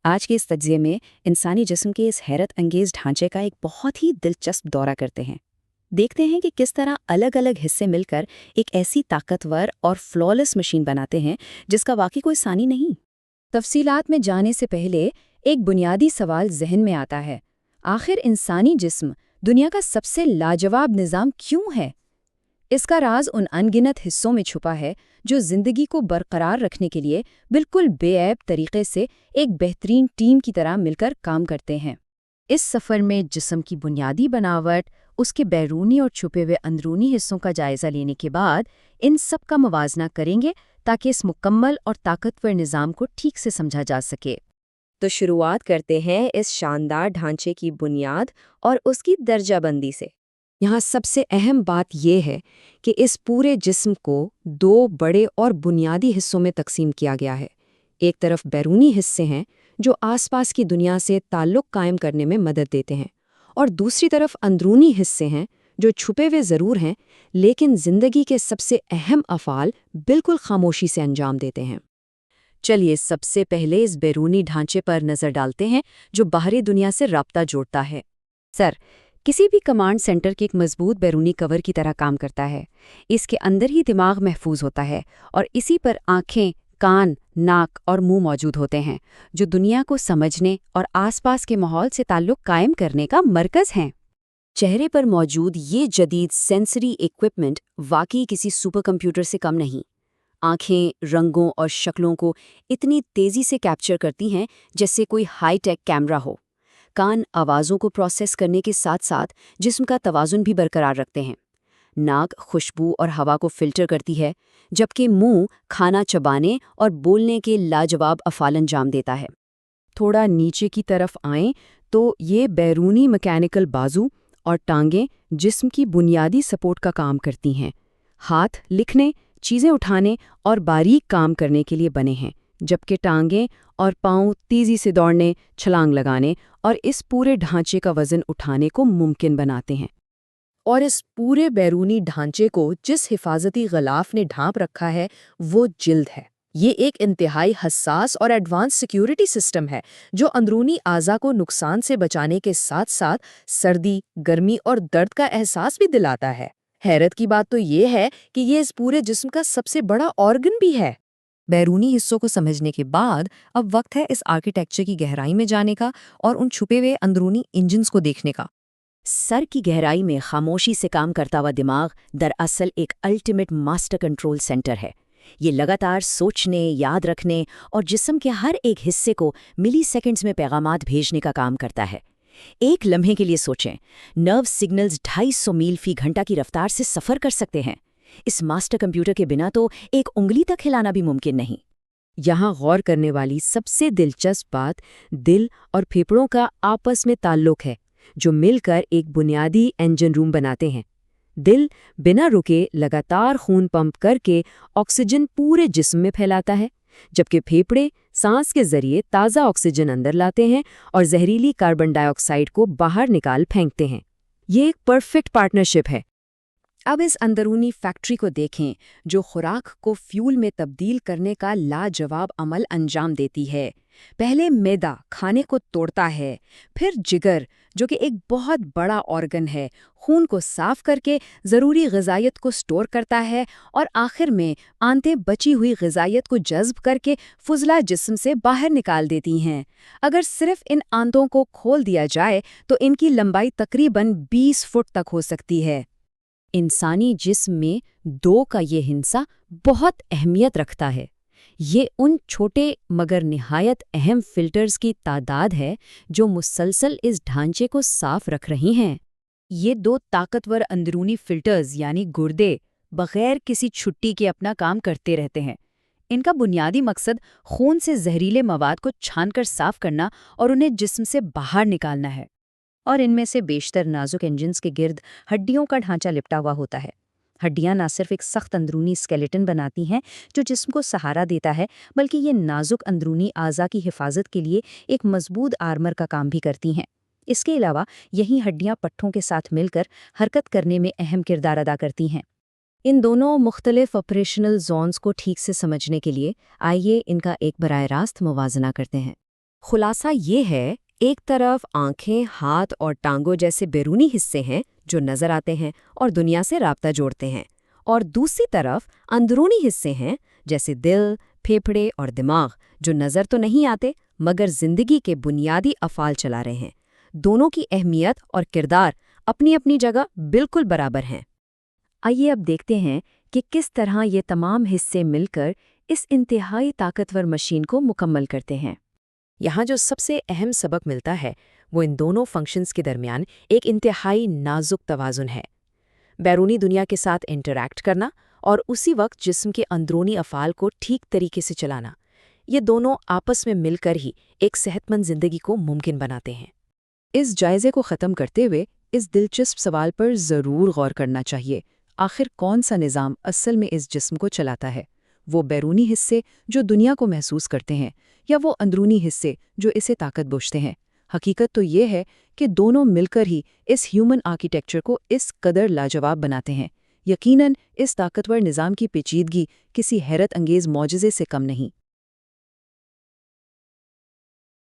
آج کے اس تجزیے میں انسانی جسم کے اس حیرت انگیز ڈھانچے کا ایک بہت ہی دلچسپ دورہ کرتے ہیں۔ دیکھتے ہیں کہ کس طرح الگ الگ حصے مل کر ایک ایسی طاقتور اور فلالیس مشین بناتے ہیں جس کا واقعی کوئی ثانی نہیں۔ تفصیلات میں جانے سے پہلے ایک بنیادی سوال ذہن میں آتا ہے، آخر انسانی جسم دنیا کا سب سے لاجواب نظام کیوں ہے؟ اس کا راز ان انگنت حصوں میں چھپا ہے جو زندگی کو برقرار رکھنے کے لیے بالکل بے عیب طریقے سے ایک بہترین ٹیم کی طرح مل کر کام کرتے ہیں۔ اس سفر میں جسم کی بنیادی بناوٹ، اس کے بیرونی اور چھپے ہوئے اندرونی حصوں کا جائزہ لینے کے بعد ان سب کا موازنہ کریں گے تاکہ اس مکمل اور طاقتور نظام کو ٹھیک سے سمجھا جا سکے۔ تو شروعات کرتے ہیں اس شاندار ڈھانچے کی بنیاد اور اس کی درجہ بندی سے۔ یہاں سب سے اہم بات یہ ہے کہ اس پورے جسم کو دو بڑے اور بنیادی حصوں میں تقسیم کیا گیا ہے۔ ایک طرف بیرونی حصے ہیں جو آس پاس کی دنیا سے تعلق قائم کرنے میں مدد دیتے ہیں، اور دوسری طرف اندرونی حصے ہیں جو چھپے ہوئے ضرور ہیں لیکن زندگی کے سب سے اہم افعال بالکل خاموشی سے انجام دیتے ہیں۔ چلیے سب سے پہلے اس بیرونی ڈھانچے پر نظر ڈالتے ہیں جو باہری دنیا سے رابطہ جوڑتا ہے۔ سر، کسی بھی کمانڈ سینٹر کے ایک مضبوط بیرونی کور کی طرح کام کرتا ہے۔ اس کے اندر ہی دماغ محفوظ ہوتا ہے اور اسی پر آنکھیں، کان، ناک اور منہ موجود ہوتے ہیں جو دنیا کو سمجھنے اور آس پاس کے ماحول سے تعلق قائم کرنے کا مرکز ہیں۔ چہرے پر موجود یہ جدید سینسری ایکوپمنٹ واقعی کسی سپر کمپیوٹر سے کم نہیں۔ آنکھیں رنگوں اور شکلوں کو اتنی تیزی سے کیپچر کرتی ہیں جیسے کوئی ہائی ٹیک کیمرہ ہو۔ کان آوازوں کو پروسیس کرنے کے ساتھ ساتھ جسم کا توازن بھی برقرار رکھتے ہیں۔ ناک خوشبو اور ہوا کو فلٹر کرتی ہے، جبکہ منہ کھانا چبانے اور بولنے کے لاجواب افعال انجام دیتا ہے۔ تھوڑا نیچے کی طرف آئیں تو یہ بیرونی میکینیکل بازو اور ٹانگیں جسم کی بنیادی سپورٹ کا کام کرتی ہیں۔ ہاتھ لکھنے، چیزیں اٹھانے اور باریک کام کرنے کے لیے بنے ہیں، جبکہ ٹانگیں اور پاؤں تیزی سے دوڑنے، چھلانگ لگانے اور اس پورے ڈھانچے کا وزن اٹھانے کو ممکن بناتے ہیں۔ اور اس پورے بیرونی ڈھانچے کو جس حفاظتی غلاف نے ڈھانپ رکھا ہے وہ جلد ہے۔ یہ ایک انتہائی حساس اور ایڈوانس سیکیورٹی سسٹم ہے جو اندرونی اعضاء کو نقصان سے بچانے کے ساتھ ساتھ سردی، گرمی اور درد کا احساس بھی دلاتا ہے۔ حیرت کی بات تو یہ ہے کہ یہ اس پورے جسم کا سب سے بڑا آرگن بھی ہے۔ بیرونی حصوں کو سمجھنے کے بعد اب وقت ہے اس آرکیٹیکچر کی گہرائی میں جانے کا اور ان چھپے ہوئے اندرونی انجنز کو دیکھنے کا۔ سر کی گہرائی میں خاموشی سے کام کرتا ہوا دماغ دراصل ایک الٹیمیٹ ماسٹر کنٹرول سینٹر ہے۔ یہ لگاتار سوچنے، یاد رکھنے اور جسم کے ہر ایک حصے کو ملی سیکنڈز میں پیغامات بھیجنے کا کام کرتا ہے۔ ایک لمحے کے لیے سوچیں، نرو سگنلز 250 میل فی گھنٹہ کی رفتار سے سفر کر سکتے ہیں۔ اس ماسٹر کمپیوٹر کے بنا تو ایک انگلی تک ہلانا بھی ممکن نہیں۔ یہاں غور کرنے والی سب سے دلچسپ بات دل اور پھیپھڑوں کا آپس میں تعلق ہے، جو مل کر ایک بنیادی انجن روم بناتے ہیں۔ دل بنا رکے لگاتار خون پمپ کر کے آکسیجن پورے جسم میں پھیلاتا ہے، جبکہ پھیپھڑے سانس کے ذریعے تازہ آکسیجن اندر لاتے ہیں اور زہریلی کاربن ڈائی آکسائیڈ کو باہر نکال پھینکتے ہیں۔ یہ ایک پرفیکٹ پارٹنرشپ ہے۔ اب اس اندرونی فیکٹری کو دیکھیں جو خوراک کو فیول میں تبدیل کرنے کا لاجواب عمل انجام دیتی ہے۔ پہلے معدہ کھانے کو توڑتا ہے، پھر جگر جو کہ ایک بہت بڑا آرگن ہے خون کو صاف کر کے ضروری غذائیت کو سٹور کرتا ہے، اور آخر میں آنتیں بچی ہوئی غذائیت کو جذب کر کے فضلہ جسم سے باہر نکال دیتی ہیں۔ اگر صرف ان آنتوں کو کھول دیا جائے تو ان کی لمبائی تقریباً 20 فٹ تک ہو سکتی ہے۔ انسانی جسم میں 2 کا یہ ہندسہ بہت اہمیت رکھتا ہے۔ یہ ان چھوٹے مگر نہایت اہم فلٹرز کی تعداد ہے جو مسلسل اس ڈھانچے کو صاف رکھ رہی ہیں۔ یہ 2 طاقتور اندرونی فلٹرز یعنی گردے بغیر کسی چھٹی کے اپنا کام کرتے رہتے ہیں۔ ان کا بنیادی مقصد خون سے زہریلے مواد کو چھان کر صاف کرنا اور انہیں جسم سے باہر نکالنا ہے۔ اور ان میں سے بیشتر نازک انجنز کے گرد ہڈیوں کا ڈھانچہ لپٹا ہوا ہوتا ہے۔ ہڈیاں نہ صرف ایک سخت اندرونی اسکیلیٹن بناتی ہیں جو جسم کو سہارا دیتا ہے، بلکہ یہ نازک اندرونی اعضاء کی حفاظت کے لیے ایک مضبوط آرمر کا کام بھی کرتی ہیں۔ اس کے علاوہ یہی ہڈیاں پٹھوں کے ساتھ مل کر حرکت کرنے میں اہم کردار ادا کرتی ہیں۔ ان دونوں مختلف آپریشنل زونز کو ٹھیک سے سمجھنے کے لیے آئیے ان کا ایک براہ راست موازنہ کرتے ہیں۔ خلاصہ یہ ہے، ایک طرف آنکھیں، ہاتھ اور ٹانگوں جیسے بیرونی حصے ہیں جو نظر آتے ہیں اور دنیا سے رابطہ جوڑتے ہیں، اور دوسری طرف اندرونی حصے ہیں جیسے دل، پھیپھڑے اور دماغ جو نظر تو نہیں آتے مگر زندگی کے بنیادی افعال چلا رہے ہیں۔ دونوں کی اہمیت اور کردار اپنی اپنی جگہ بالکل برابر ہیں۔ آئیے اب دیکھتے ہیں کہ کس طرح یہ تمام حصے مل کر اس انتہائی طاقتور مشین کو مکمل کرتے ہیں۔ یہاں جو سب سے اہم سبق ملتا ہے وہ ان دونوں فنکشنز کے درمیان ایک انتہائی نازک توازن ہے۔ بیرونی دنیا کے ساتھ انٹریکٹ کرنا اور اسی وقت جسم کے اندرونی افعال کو ٹھیک طریقے سے چلانا، یہ دونوں آپس میں مل کر ہی ایک صحت مند زندگی کو ممکن بناتے ہیں۔ اس جائزے کو ختم کرتے ہوئے اس دلچسپ سوال پر ضرور غور کرنا چاہیے، آخر کون سا نظام اصل میں اس جسم کو چلاتا ہے؟ وہ بیرونی حصے جو دنیا کو محسوس کرتے ہیں، یا وہ اندرونی حصے جو اسے طاقت بخشتے ہیں؟ حقیقت تو یہ ہے کہ دونوں مل کر ہی اس ہیومن آرکیٹیکچر کو اس قدر لاجواب بناتے ہیں۔ یقیناً اس طاقتور نظام کی پیچیدگی کسی حیرت انگیز معجزے سے کم نہیں۔